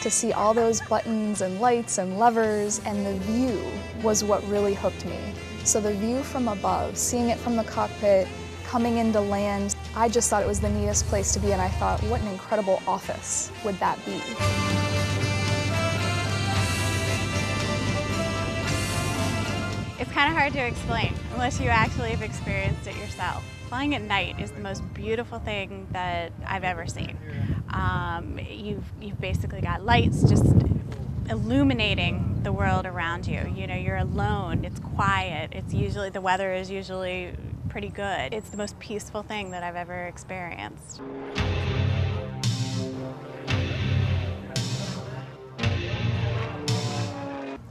to see all those buttons and lights and levers, and the view was what really hooked me. So the view from above, seeing it from the cockpit, coming into land, I just thought it was the neatest place to be, and I thought, what an incredible office would that be? It's kind of hard to explain unless you actually have experienced it yourself. Flying at night is the most beautiful thing that I've ever seen. You've basically got lights just illuminating the world around you. You know, you're alone, it's quiet, the weather is usually pretty good. It's the most peaceful thing that I've ever experienced.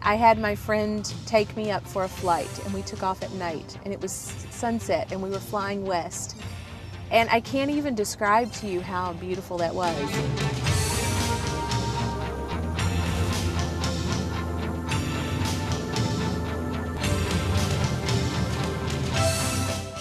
I had my friend take me up for a flight, and we took off at night, and it was sunset, and we were flying west. And I can't even describe to you how beautiful that was.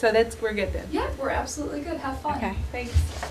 So we're good then? Yeah, we're absolutely good. Have fun. Okay, thanks.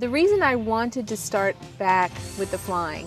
The reason I wanted to start back with the flying.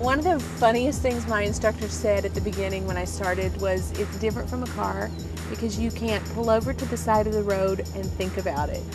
One of the funniest things my instructor said at the beginning when I started was it's different from a car because you can't pull over to the side of the road and think about it.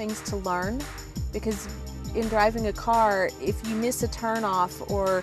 Things to learn because in driving a car, if you miss a turn off or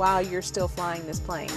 While you're still flying this plane.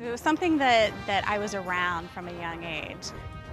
It was something that I was around from a young age.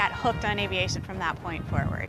Got hooked on aviation from that point forward.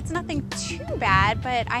It's nothing too bad, but I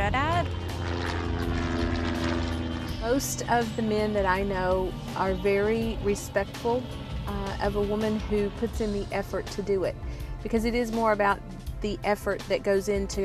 good at? Most of the men that I know are very respectful of a woman who puts in the effort to do it, because it is more about the effort that goes into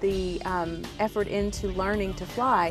the effort into learning to fly.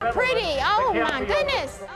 Pretty, oh my goodness.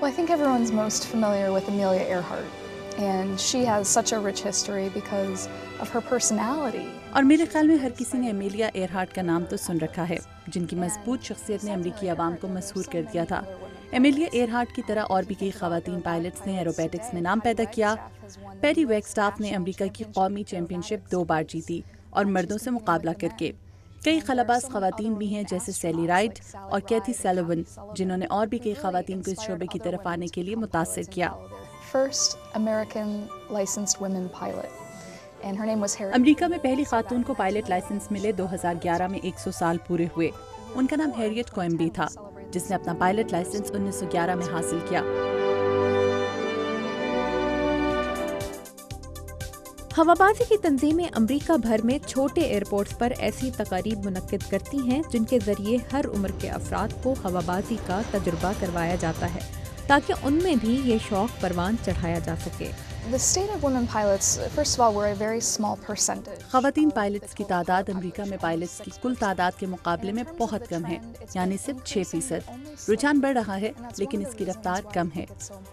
Well, I think everyone's most familiar with Amelia Earhart. And she has such a rich history because of her personality. اور میرے خیال میں ہر کسی نے Emilia ایئرہارٹ کا نام تو سن رکھا ہے، جن کی مضبوط شخصیت نے امریکی عوام کو مسحور کر دیا تھا۔ ایمیلیا ایئرہارٹ کی طرح اور بھی کئی خواتین پائلٹس نے ایروبیٹکس میں نام پیدا کیا۔ پیری ویگسٹاف نے امریکہ کی قومی چیمپئن شپ 2 بار جیتی اور مردوں سے مقابلہ کر کے۔ کئی خلاباز خواتین بھی ہیں جیسے سیلی رائٹ اور کیتھی سیلوون، جنہوں نے اور بھی کئی خواتین کو اس شعبے کی طرف آنے کے لیے متاثر کیا۔ First American licensed women pilot. And her name was Harriet. امریکہ میں پہلی خاتون کو پائلٹ لائسنس ملے 2011 میں 100 سال پورے ہوئے۔ ان کا نام ہیریٹ کوئمبی تھا، جس نے اپنا پائلٹ لائسنس 1911 میں حاصل کیا۔ ہوابازی کی تنظیمیں امریکہ بھر میں چھوٹے ایئرپورٹس پر ایسی تقاریب منعقد کرتی ہیں جن کے ذریعے ہر عمر کے افراد کو ہوابازی کا تجربہ کروایا جاتا ہے تاکہ ان میں بھی یہ شوق پروان چڑھایا جا سکے۔ The state of women pilots, first of all, we're a very small percentage. خواتین پائلٹس کی تعداد امریکہ میں پائلٹس کی کل تعداد کے مقابلے میں بہت کم ہے، یعنی صرف 6%۔ رجحان بڑھ رہا ہے لیکن اس کی رفتار کم ہے،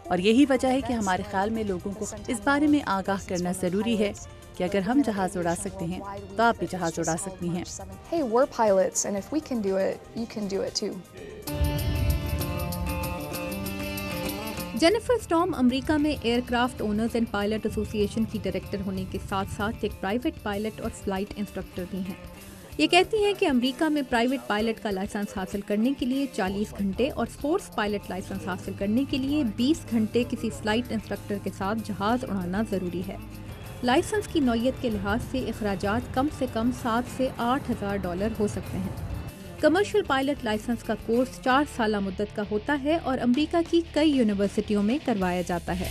اور یہی وجہ ہے کہ ہمارے خیال میں لوگوں کو اس بارے میں آگاہ کرنا ضروری ہے کہ اگر ہم جہاز اڑا سکتے ہیں تو آپ بھی جہاز اڑا سکتی ہیں۔ Hey, we're pilots, and if we can do it, you can do it too. Jennifer Storm امریکہ میں aircraft owners and pilot association کی ڈائریکٹر ہونے کے ساتھ ساتھ ایک پرائیویٹ پائلٹ اور فلائٹ انسٹرکٹر بھی ہیں۔ یہ کہتی ہیں کہ امریکہ میں پرائیویٹ پائلٹ کا لائسنس حاصل کرنے کے لیے 40 گھنٹے اور اسپورٹس پائلٹ لائسنس حاصل کرنے کے لیے 20 گھنٹے کسی فلائٹ انسٹرکٹر کے ساتھ جہاز اڑانا ضروری ہے۔ لائسنس کی نوعیت کے لحاظ سے اخراجات کم سے کم $7,000 سے $8,000 ہو سکتے ہیں۔ کمرشل پائلٹ لائسنس کا کورس 4 سالہ مدت کا ہوتا ہے اور امریکہ کی کئی یونیورسٹیوں میں کروایا جاتا ہے۔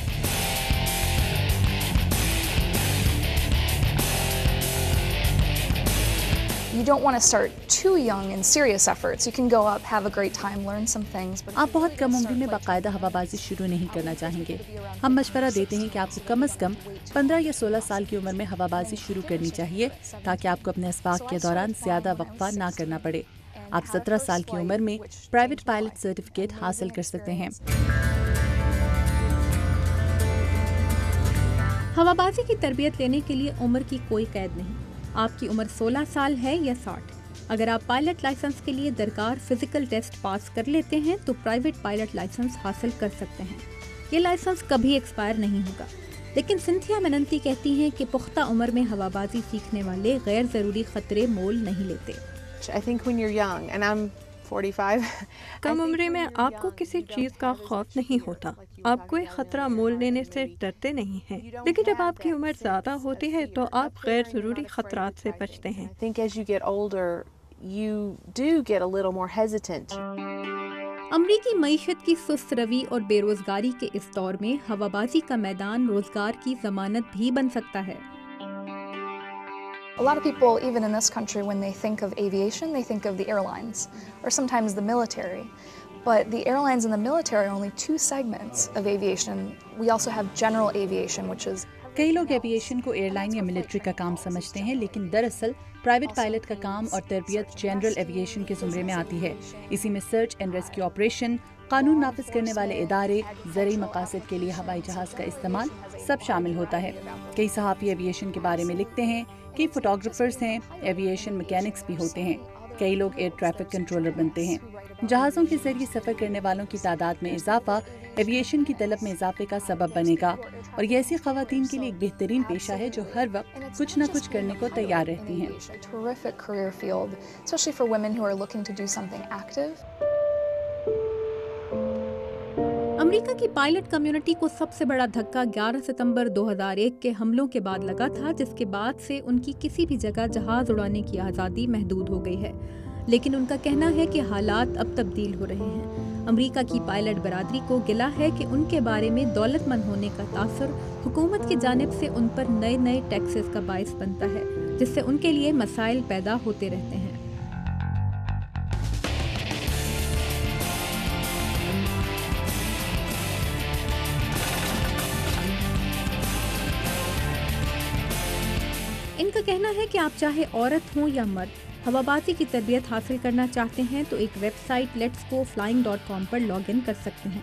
You don't want to start too young in serious efforts. You can go up, have a great time, learn some things. آپ بہت کم عمر میں باقاعدہ ہوابازی شروع نہیں کرنا چاہیں گے۔ ہم مشورہ دیتے ہیں کہ آپ کو کم از کم 15 یا 16 سال کی عمر میں ہوابازی شروع کرنی چاہیے تاکہ آپ کو اپنے اسباق کے دوران زیادہ وقفہ نہ کرنا پڑے۔ آپ 17 سال کی عمر میں پرائیویٹ پائلٹ سرٹیفکیٹ حاصل کر سکتے ہیں۔ ہوابازی کی تربیت لینے کے لیے عمر کی کوئی قید نہیں۔ آپ کی عمر 16 سال ہے یا 60۔ اگر آپ پائلٹ لائسنس کے لیے درکار فزیکل ٹیسٹ پاس کر لیتے ہیں تو پرائیویٹ پائلٹ لائسنس حاصل کر سکتے ہیں۔ یہ لائسنس کبھی ایکسپائر نہیں ہوگا، لیکن سنتھیا میننتی کہتی ہیں کہ پختہ عمر میں ہوابازی سیکھنے والے غیر ضروری خطرے مول نہیں لیتے۔ I think when you're young, and I'm 45. کم عمری میں آپ کو کسی چیز کا خوف نہیں ہوتا، آپ کوئی خطرہ مول لینے سے ڈرتے نہیں ہیں، لیکن جب آپ کی عمر زیادہ ہوتی ہے تو آپ غیر ضروری خطرات سے بچتے ہیں۔ I think as you get older, you do get a little more hesitant. امریکی معیشت کی سست روی اور بے روزگاری کے اس دور میں ہوابازی کا میدان روزگار کی ضمانت بھی بن سکتا ہے۔ A lot of people, even in this country, when they think of aviation, they think of the airlines, or sometimes the military. But the airlines and the military are only 2 segments of aviation. We also have general aviation, which is... کئی لوگ aviation کو air line یا military کا کام سمجھتے ہیں، لیکن دراصل private pilot کا کام اور تربیت جنرل ایویشن کے زمرے میں آتی ہے۔ اسی میں سرچ اینڈ ریسکیو آپریشن، قانون نافذ کرنے والے ادارے، زرعی مقاصد کے لیے ہوائی جہاز کا استعمال سب شامل ہوتا ہے۔ کئی صحافی ایویشن کے بارے میں لکھتے ہیں، کئی فوٹوگرافرز ہیں، ایویشن میکینکس بھی ہوتے ہیں، کئی لوگ ایئر ٹریفک کنٹرولر بنتے ہیں۔ جہازوں کے ذریعے سفر کرنے والوں کی تعداد میں اضافہ ایویشن کی طلب میں اضافے کا سبب بنے گا، اور یہ ایسی خواتین کے لیے ایک بہترین پیشہ ہے جو ہر وقت کچھ نہ کچھ کرنے کو تیار رہتی ہیں۔ Terrific career field, especially for women who are looking to do something active. امریکہ کی پائلٹ کمیونٹی کو سب سے بڑا دھکا 11 ستمبر 2001 کے حملوں کے بعد لگا تھا، جس کے بعد سے ان کی کسی بھی جگہ جہاز اڑانے کی آزادی محدود ہو گئی ہے، لیکن ان کا کہنا ہے کہ حالات اب تبدیل ہو رہے ہیں۔ امریکہ کی پائلٹ برادری کو گلہ ہے کہ ان کے بارے میں دولت مند ہونے کا تاثر حکومت کی جانب سے ان پر نئے نئے ٹیکسز کا باعث بنتا ہے، جس سے ان کے لیے مسائل پیدا ہوتے رہتے ہیں۔ ان کا کہنا ہے کہ آپ چاہے عورت ہوں یا مرد، ہوابازی کی تربیت حاصل کرنا چاہتے ہیں تو ایک website let's go flying dot com پر لاگ ان کر سکتے ہیں۔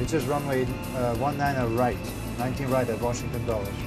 Which is runway 19 right, 19 right at Washington Dulles.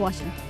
Washington।